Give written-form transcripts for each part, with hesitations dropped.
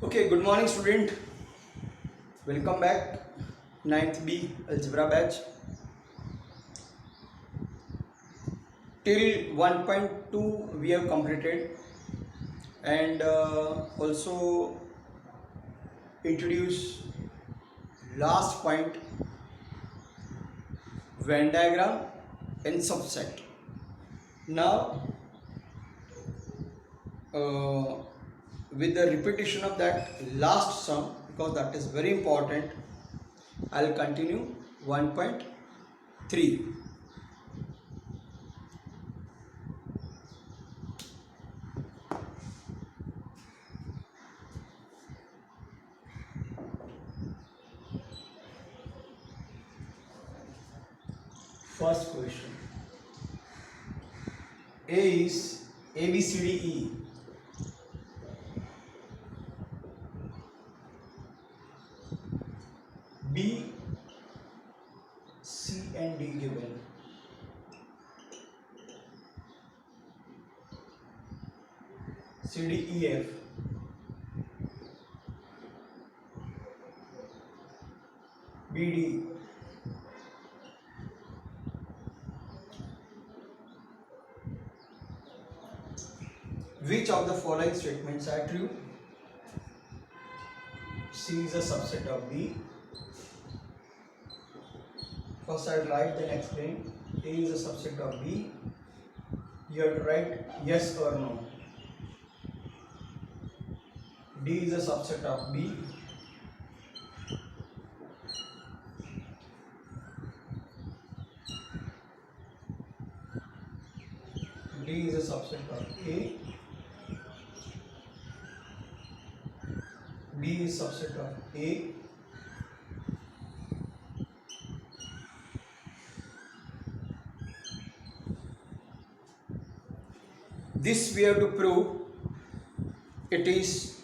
Okay, good morning student. Welcome back. Ninth B algebra batch. Till 1.2 we have completed and also introduce last point Venn diagram and subset. Now with the repetition of that last sum, because that is very important, I'll continue 1.3. First question. A is A B C D E. B, C and D given. C D E F. B D. Which of the following statements are true? C is a subset of B. First I'll write, then explain. A is a subset of B. You have to write yes or no. D is a subset of B. D is a subset of A. B is subset of A. This we have to prove it is,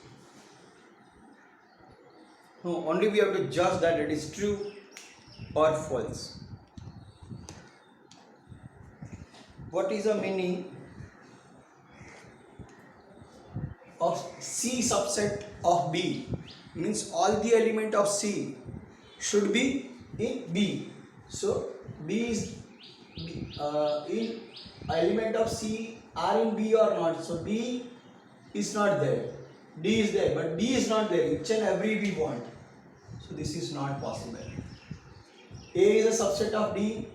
no, only we have to judge that it is true or false. What is the meaning of C subset of B? Means all the element of C should be in B. So B is in element of C are in B or not. So B is not there. D is there, but D is not there. Each and every we want. So this is not possible. A is a subset of D.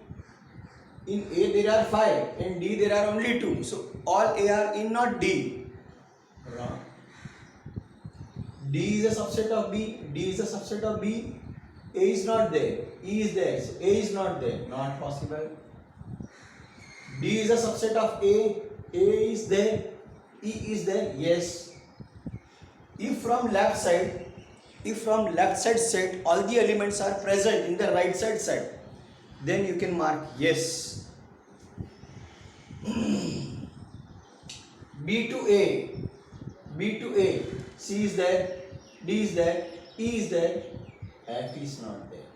In A there are 5, in D there are only 2. So all A are in, not D. Wrong. D is a subset of B. D is a subset of B. A is not there. E is there. So A is not there. Not possible. D is a subset of A. A is there. E is there. Yes. If from left side set all the elements are present in the right side set, then you can mark yes. B to A. B to A. C is there. D is there. E is there. F is not there.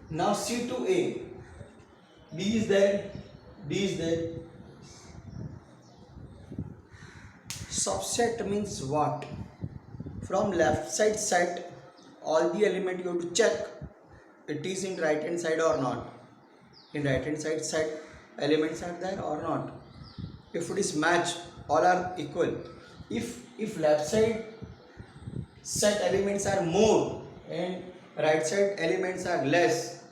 Now C to A. B is there. D is there. Subset means what? From left side set, all the element you have to check it is in right hand side or not. In right hand side set, elements are there or not. If it is matched, all are equal. If left side set elements are more and right side elements are less,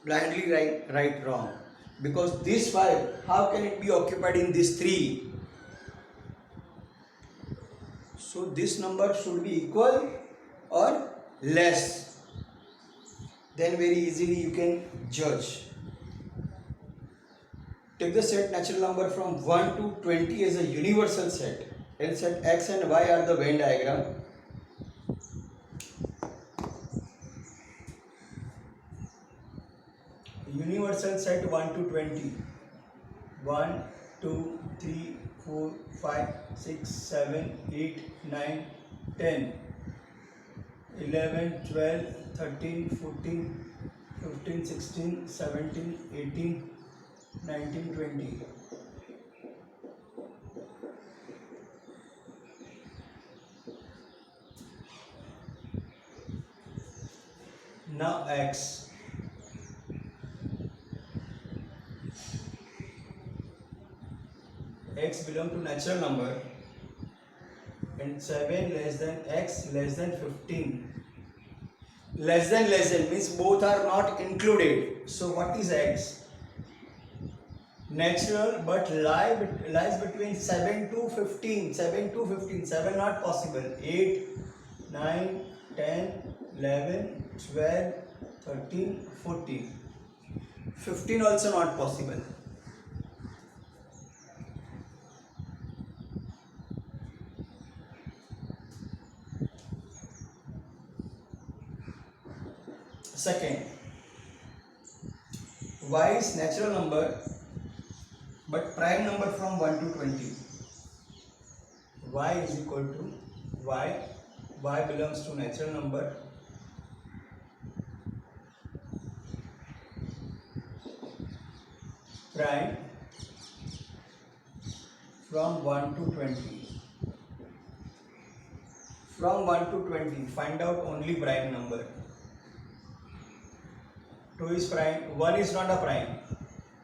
blindly write wrong. Because this 5, how can it be occupied in this 3? So this number should be equal or less. Then very easily you can judge. Take the set natural number from 1 to 20 as a universal set. And set X and Y are the Venn diagram. Universal set 1 to 20. 1, 2, 3, 4, 5, 6, 7, 8, 9, 10, 11, 12, 13, 14, 15, 16, 17, 18, 19, 20. Now x. X belong to natural number and 7 less than x less than 15. Less than means both are not included. So what is x? Natural, but lies between 7 to 15. 7 to 15. 7 not possible. 8, 9, 10, 11, 12, 13, 14. 15 also not possible. Second, y is natural number but prime number from 1 to 20. Y is equal to y. Y belongs to natural number prime from 1 to 20. From 1 to 20, find out only prime number. 2 is prime, 1 is not a prime.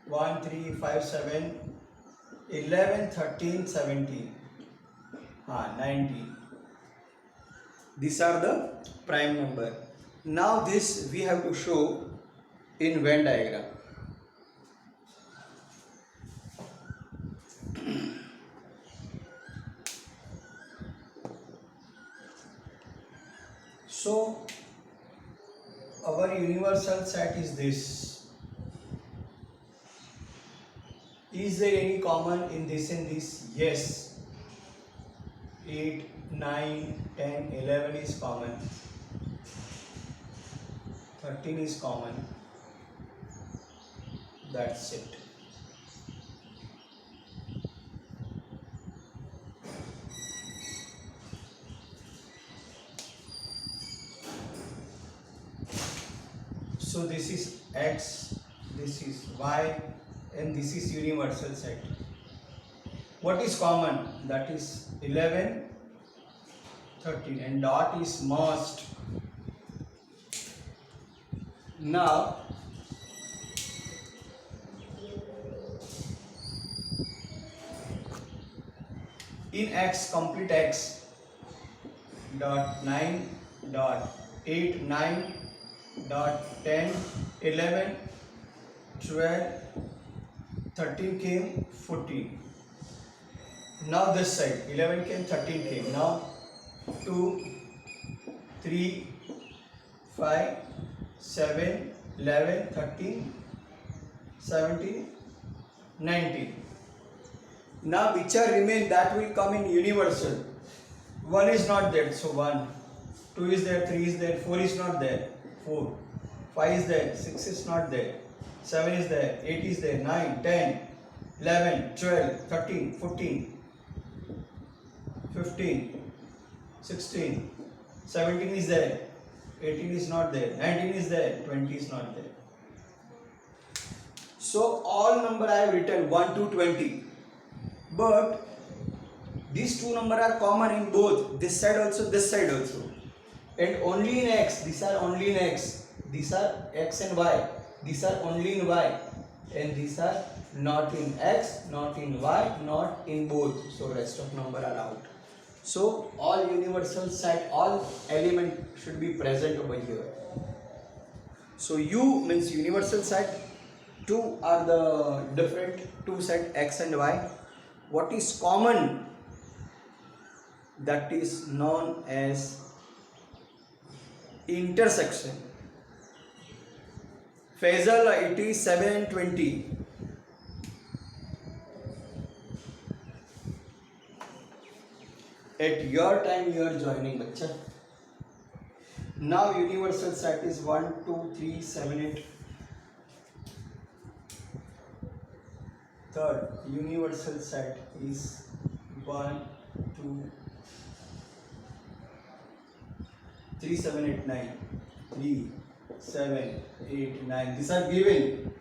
1, 3, 5, 7, 11, 13, 17, 19. These are the prime number. Now this we have to show in Venn diagram. So our universal set is this. Is there any common in this and this? Yes. 8, 9, 10, 11 is common. 13 is common. That's it. So this is x, this is y, and this is universal set. What is common? That is 11, 13, and dot is must. Now in x, complete x, dot 9, dot 8, 9, dot 10, 11, 12, 13 came, 14. Now this side, 11 came, 13 came. Now 2, 3, 5, 7, 11, 13, 17, 19. Now which are remain, that will come in universal. 1 is not there, so 1. 2 is there, 3 is there, 4 is not there, 4. 5 is there, 6 is not there, 7 is there, 8 is there, 9, 10, 11, 12, 13, 14, 15, 16, 17 is there, 18 is not there, 19 is there, 20 is not there. So all number I have written 1 to 20, but these two numbers are common in both, this side also, this side also, and only in x. These are only in x. These are x and y. These are only in y, and these are not in x, not in y, not in both. So rest of number are out. So all universal set, all element should be present over here. So U means universal set. 2 are the different two set x and y. What is common? That is known as intersection. Faisal, it is 7:20. At your time you are joining, bacha. Now universal set is 1, 2, 3, 7, 8. Third universal set is 1, 2, 3, 7, 8, 9. 3, 7, 8, 9. These are given.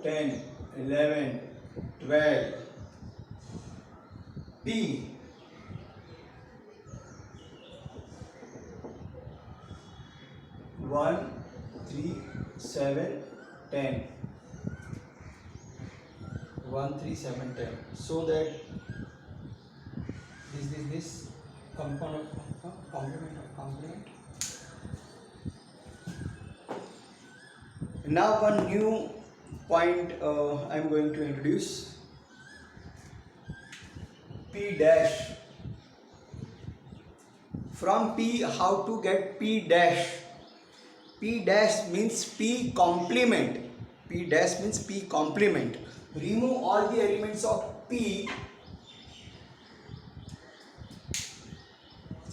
10, 11, 12. P. 7, 10. 1, 3, 7, 10. So that this component complement of complement. Now one new point I am going to introduce. P dash. From P, how to get P dash? P dash means P complement. P dash means P complement. Remove all the elements of P.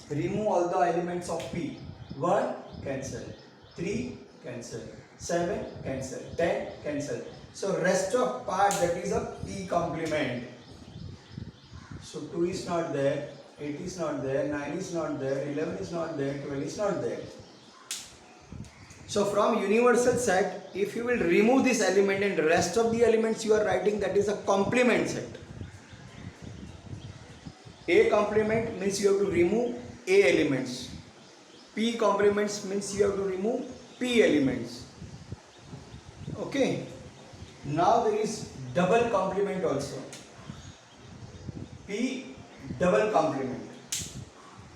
Remove all the elements of P. 1 cancel, 3 cancel, 7 cancel, 10 cancel. So rest of part, that is a P complement. So 2 is not there, 8 is not there, 9 is not there, 11 is not there, 12 is not there. So from universal set, if you will remove this element and rest of the elements you are writing, that is a complement set. A complement means you have to remove A elements. P complements means you have to remove P elements. Okay. Now there is double complement also. P double complement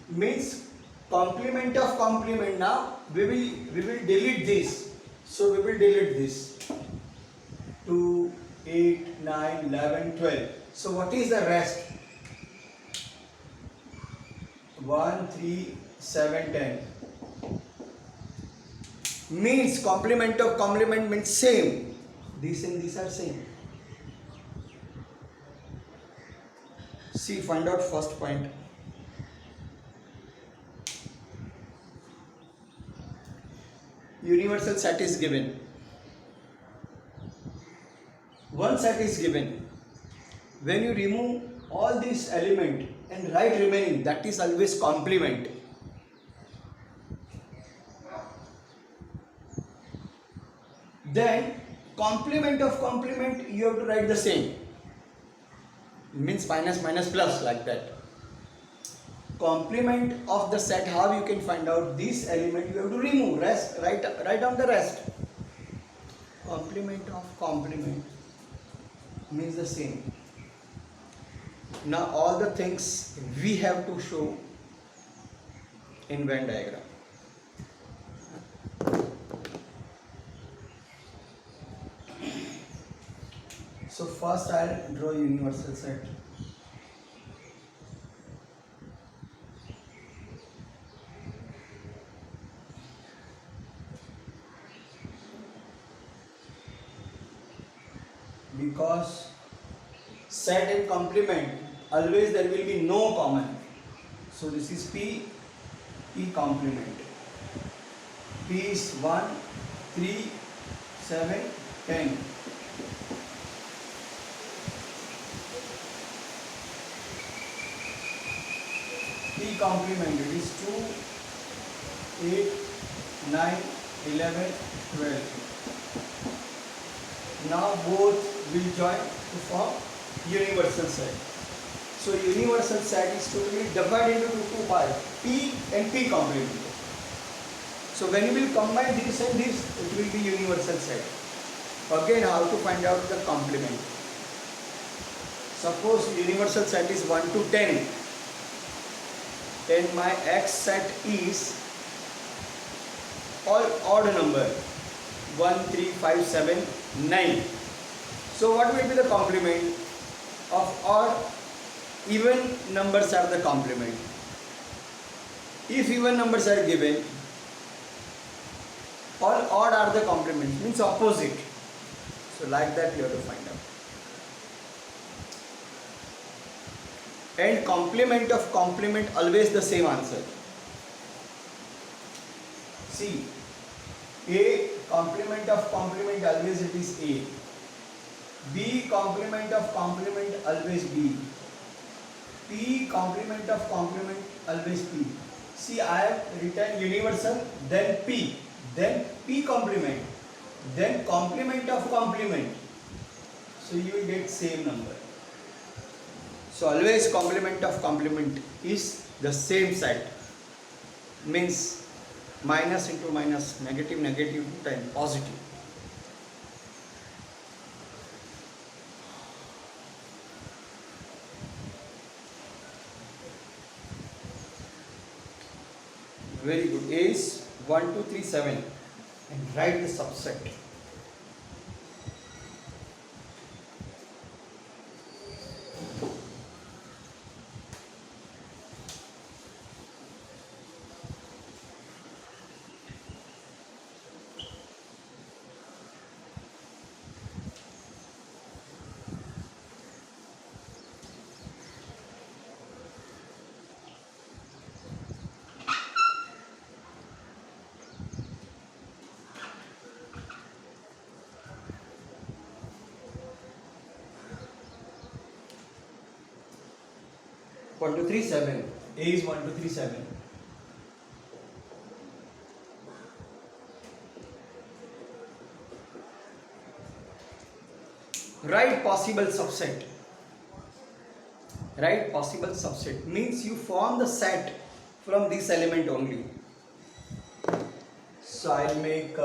means complement of complement. Now we will delete this. So we will delete this. 2, 8, 9, 11, 12. So what is the rest? 1, 3, 7, 10. Means complement of complement means same. These and these are same. See, find out first point. Universal set is given. One set is given. When you remove all these elements and write remaining, that is always complement. Then complement of complement, you have to write the same. It means minus minus plus, like that. Complement of the set, how you can find out this element, you have to remove, rest, write down the rest. Complement of complement means the same. Now all the things we have to show in Venn diagram. So first I'll draw universal set. Because set and complement, always there will be no common. So this is P complement. P is 1, 3, 7, 10. P complement, it is 2, 8, 9, 11, 12. Now both will join to form universal set. So universal set is totally divided into two parts, P and P complement. So when you will combine this and this, it will be universal set. Again, how to find out the complement? Suppose universal set is 1 to 10 and my X set is all odd number, 1, 3, 5, 7, 9. So what will be the complement of odd? Even numbers are the complement. If even numbers are given, all odd are the complement, means opposite. So like that you have to find out. And complement of complement, always the same answer. See, A complement of complement, always it is A. B complement of complement, always B. P complement of complement, always P. See, I have written universal, then P complement, then complement of complement. So you will get same number. So always complement of complement is the same set. Means minus into minus, negative negative times positive. Very good. A is 1 2 3 7 and write the subset. One two three seven. A is 1 2 3 7. Write possible subset. Write possible subset means you form the set from this element only. So I'll make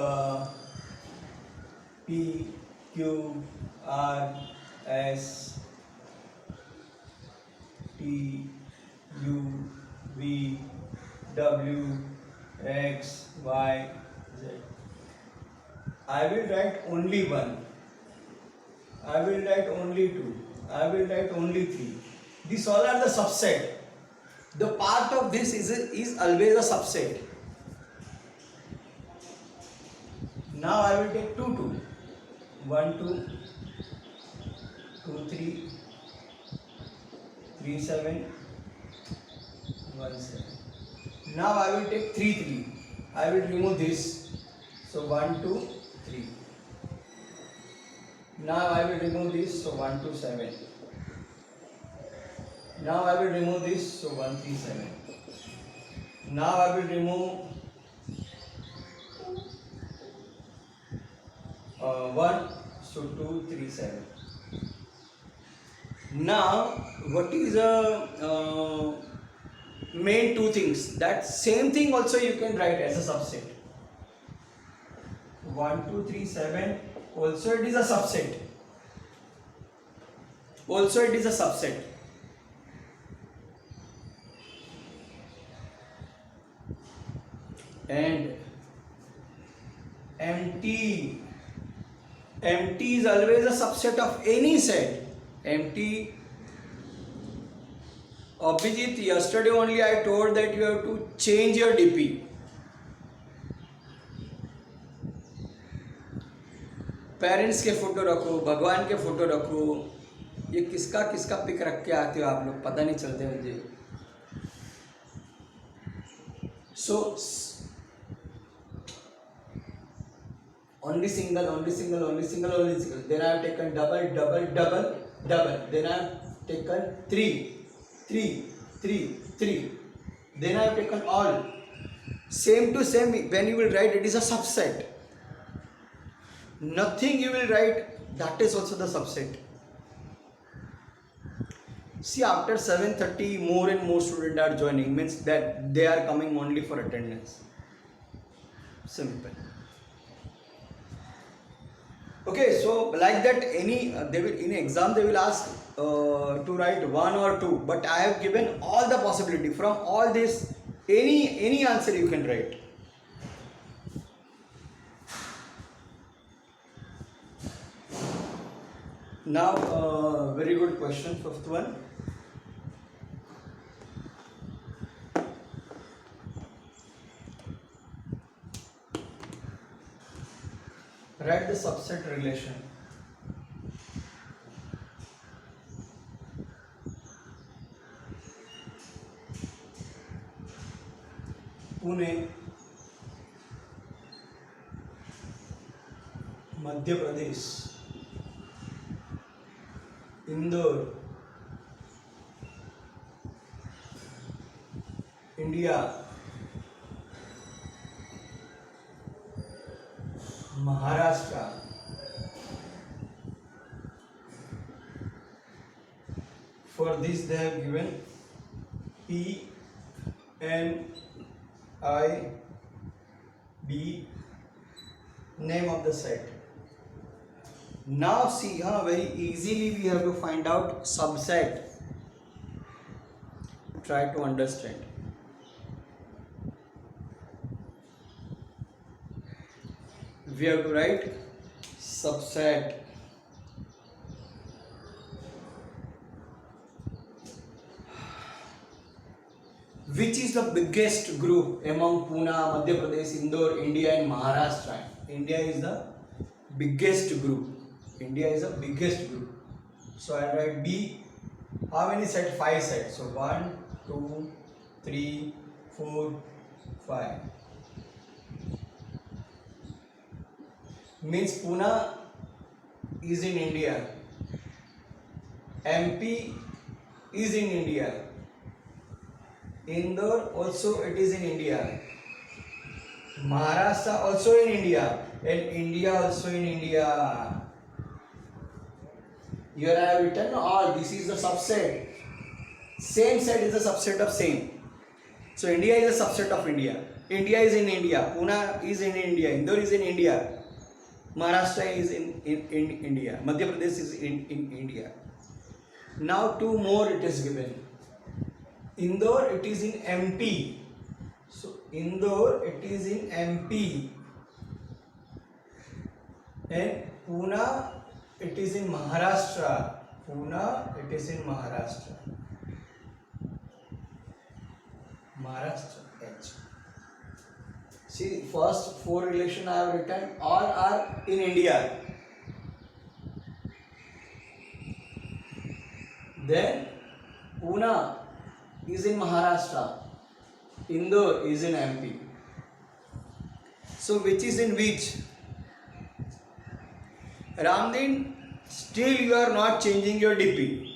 P, Q, R, S, T, U, V, W, X, Y, Z. I will write only one. I will write only two. I will write only three. These all are the subset. The part of this is always a subset. Now I will take 2 2. 1 2 2 3 3 7 1 7. Now I will take 3 3. I will remove this. So 1 2 3. Now I will remove this. So 1 2 7. Now I will remove this. So 1 3 7. Now I will remove 1. So 2 3 7. Now what is the main two things? That same thing also you can write as a subset. 1 2 3 7. Also it is a subset. Also it is a subset. And empty is always a subset of any set. Empty. Abhijit, yesterday only I told that you have to change your DP. Parents के photo रखो, भगवान के photo रखो. ये किसका किसका pick रख के आते हो आप लोग, पता नहीं चलते मुझे. So only single, only single, only single, only single. Then I have taken double, double, double, double. Then I have taken 3, 3, 3, 3. Then I have taken all. Same to same. When you will write, it is a subset. Nothing you will write, that is also the subset. See, after 7:30, more and more students are joining. Means that they are coming only for attendance. Simple. Okay, so like that, they will in exam they will ask to write 1 or 2, but I have given all the possibility from all this. Any answer you can write. Now, very good question, fifth one. Write the subset relation. Pune, Madhya Pradesh, Indore, India, Maharashtra, for this they have given P N I B, name of the set. Now see, very easily we have to find out subset. Try to understand. we have to write subset which is the biggest group among Pune, Madhya Pradesh, Indore, India and Maharashtra. India is the biggest group. India is the biggest group. So I write B. How many sets? 5 sets. So 1, 2, 3, 4, 5. Means Pune is in India. MP is in India. Indore also it is in India. Maharashtra also in India. And India also in India. Here I have written all. This is the subset. Same set is a subset of same. So India is a subset of India. India is in India. Pune is in India. Indore is in India. Maharashtra is in India. Madhya Pradesh is in India. Now 2 more it is given. Indore it is in MP. So Indore it is in MP. And Pune it is in Maharashtra. Pune it is in Maharashtra. Maharashtra H. See, first 4 relation I have written, all are in India. Then Pune is in Maharashtra. Indore is in MP. So which is in which? Ramdin, still you are not changing your DP.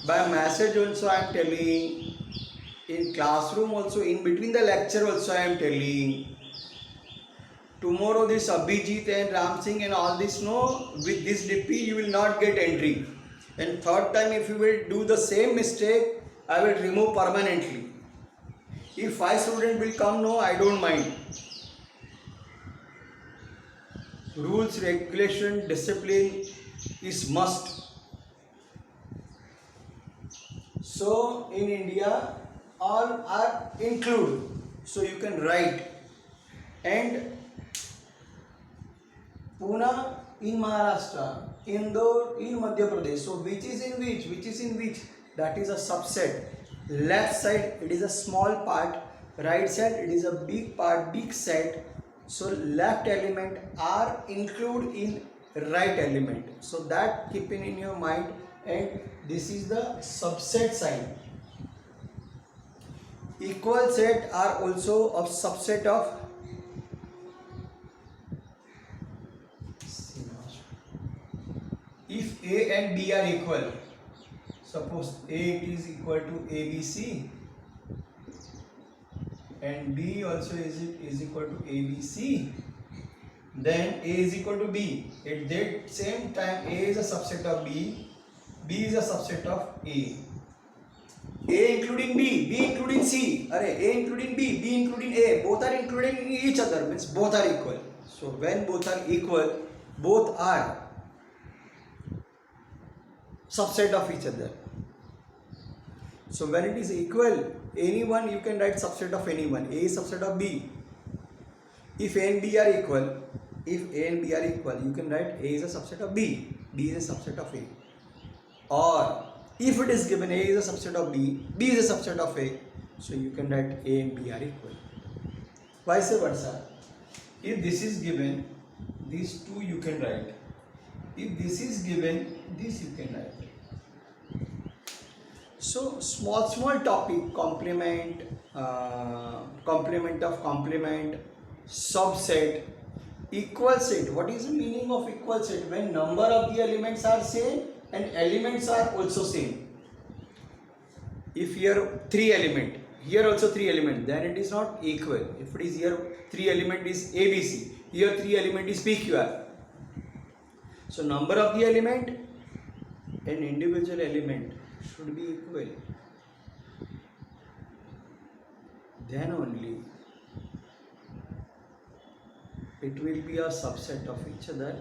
By message also I am telling. In classroom also, in between the lecture also I am telling. Tomorrow this Abhijit and Ram Singh and all this, no, with this DP you will not get entry. And third time if you will do the same mistake, I will remove permanently. If 5 students will come, no, I don't mind. Rules, regulation, discipline is must. So in India all are included. So you can write. And Pune in Maharashtra, Indore in Madhya Pradesh. So which is in which? Which is in which? That is a subset. Left side it is a small part. Right side it is a big part, big set. So left element are included in right element. So that keeping in your mind. And this is the subset sign. Equal set are also a subset of if A and B are equal. Suppose A is equal to ABC and B also is equal to ABC. Then A is equal to B. At that same time A is a subset of B. B is a subset of A. A including B, B including C. Array, A including B, B including A. Both are including each other. Means both are equal. So when both are equal, both are subset of each other. So when it is equal, anyone you can write subset of anyone. A is subset of B. If A and B are equal, you can write A is a subset of B. B is a subset of A. Or if it is given A is a subset of B, B is a subset of A, so you can write A and B are equal. Vice versa. If this is given, these two you can write. If this is given, this you can write. So small topic, complement, complement of complement, subset, equal set. What is the meaning of equal set? When number of the elements are same and elements are also same. If here 3 element, here also 3 element, then it is not equal. If it is here 3 element is ABC, here 3 element is PQR. So number of the element and individual element should be equal. Then only it will be a subset of each other.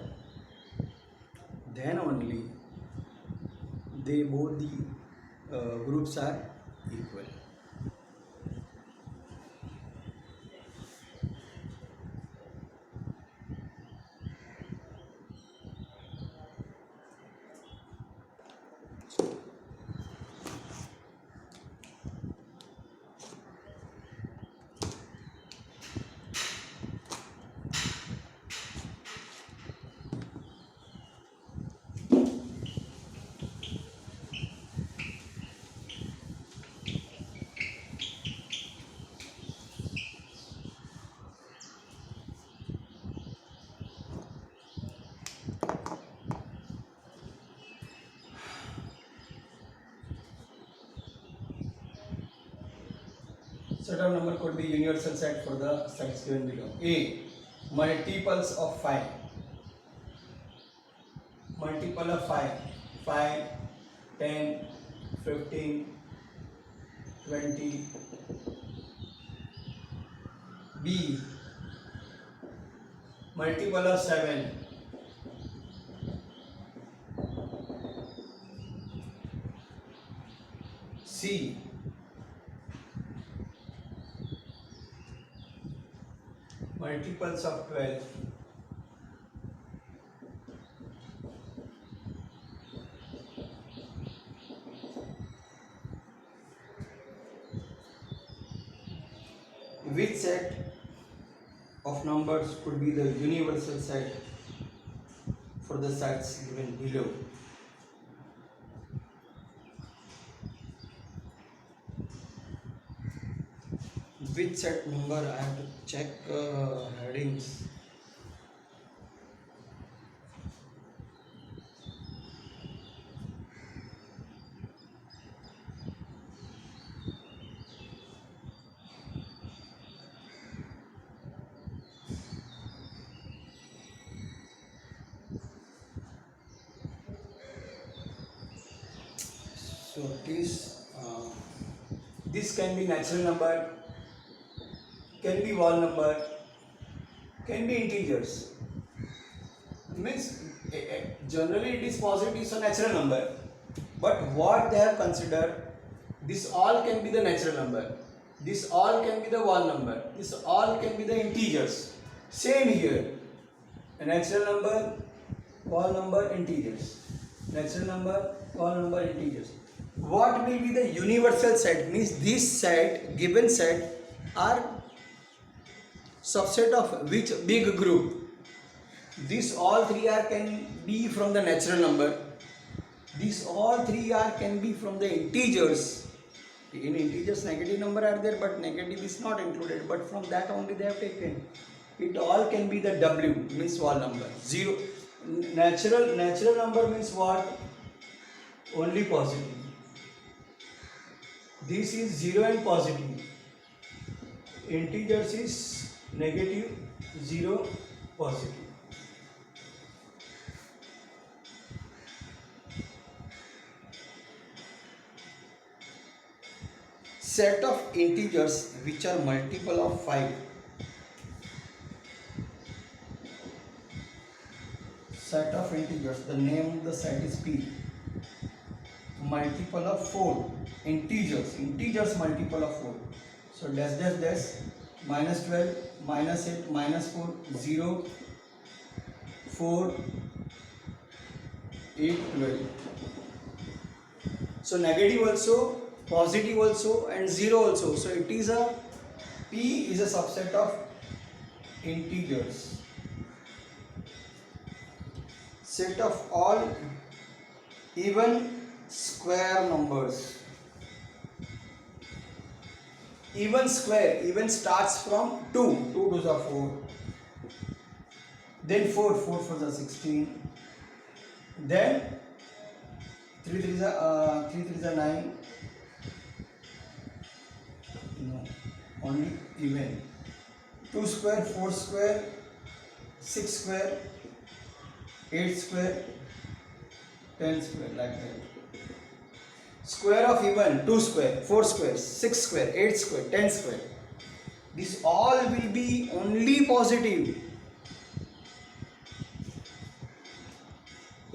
Then only they both the groups are equal. Set of number could be universal set for the sets given below. A. Multiples of 5. Multiple of 5. 5, 10, 15, 20. B. Multiple of 7. C. Multiples of 12. Which set of numbers could be the universal set for the sets given below? Which set number? I have to check headings. So this can be natural number, can be whole number, can be integers. Means generally it is positive, so natural number. But what they have considered, this all can be the natural number, this all can be the whole number, this all can be the integers. Same here, a natural number, whole number, integers. Natural number, whole number, integers. What will be the universal set? Means this set, given set, are subset of which big group? These all three are can be from the natural number. These all three are can be from the integers. In integers, negative number are there, but negative is not included. But from that only they have taken. It all can be the W, means whole number. Zero. Natural number means what? Only positive. This is 0 and positive. Integers is negative, 0, positive. Set of integers which are multiple of 5. Set of integers, the name of the set is P. Multiple of 4. Integers multiple of 4. So dash dash dash, minus 12, minus 8, minus 4, 0, 4, 8, 12. So negative also, positive also, and 0 also. So it is a P is a subset of integers. Set of all even square numbers. Even square, even starts from 2. 2 to the 4. Then 4 for the 16. Then 3 3 is a 9. No, only even. 2 square, 4 square, 6 square, 8 square, 10 square, like that. Square of even, 2 square, 4 square, 6 square, 8 square, 10 square. This all will be only positive.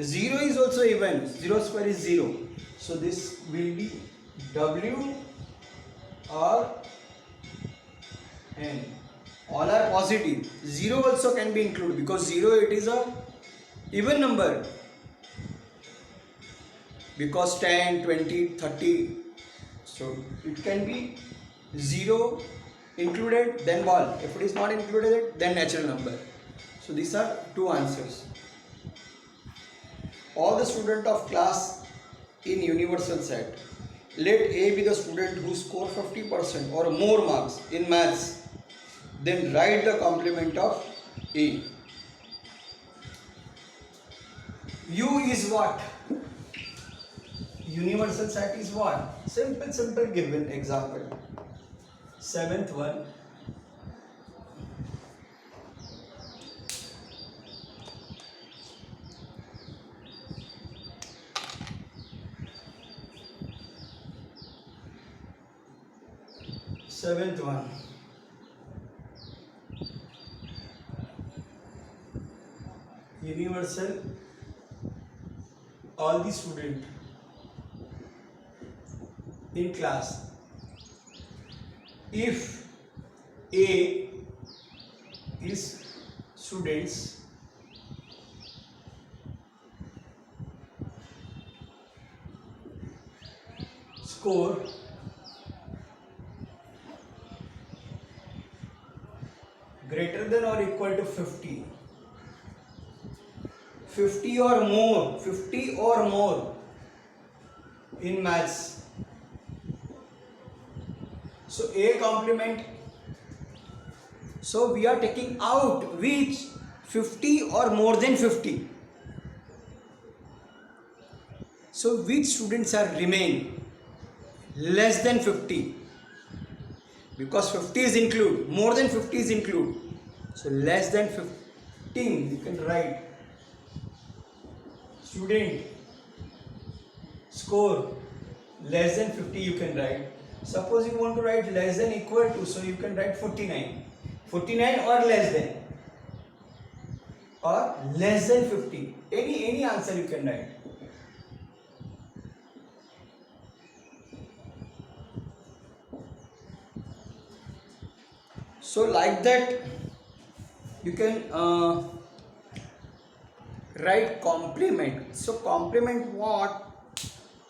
0 is also even, 0 square is 0. So this will be W or N. All are positive. 0 also can be included because 0 it is a even number. Because 10, 20, 30, so it can be 0 included, then 1. If it is not included, then natural number. So these are two answers. All the student of class in universal set, let A be the student who score 50% or more marks in maths, then write the complement of A. U is what? Universal set is what? Simple given example. seventh one. Seventh one. Universal, all the student in class, if A is students score greater than or equal to 50, 50 or more, 50 or more in maths. So A complement. So we are taking out which 50 or more than 50. So which students are remain less than 50? Because 50 is include, more than 50 is include. So less than 15 you can write student score less than 50 you can write. Suppose you want to write less than equal to, so you can write 49. 49 or less than, or less than 50. Any answer you can write. So like that you can write complement. So complement what?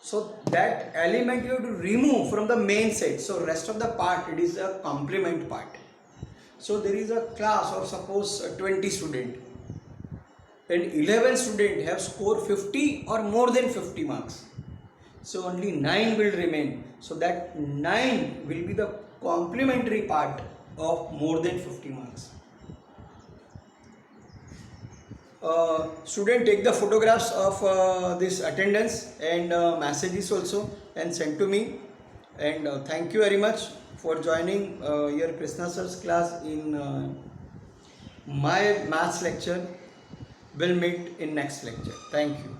So that element you have to remove from the main set. So rest of the part, it is a complement part. So there is a class or suppose 20 student and 11 student have scored 50 or more than 50 marks. So only 9 will remain. So that 9 will be the complementary part of more than 50 marks. Student, take the photographs of this attendance and messages also and send to me. And thank you very much for joining your Krishna sir's class in my maths lecture. We'll meet in next lecture. Thank you.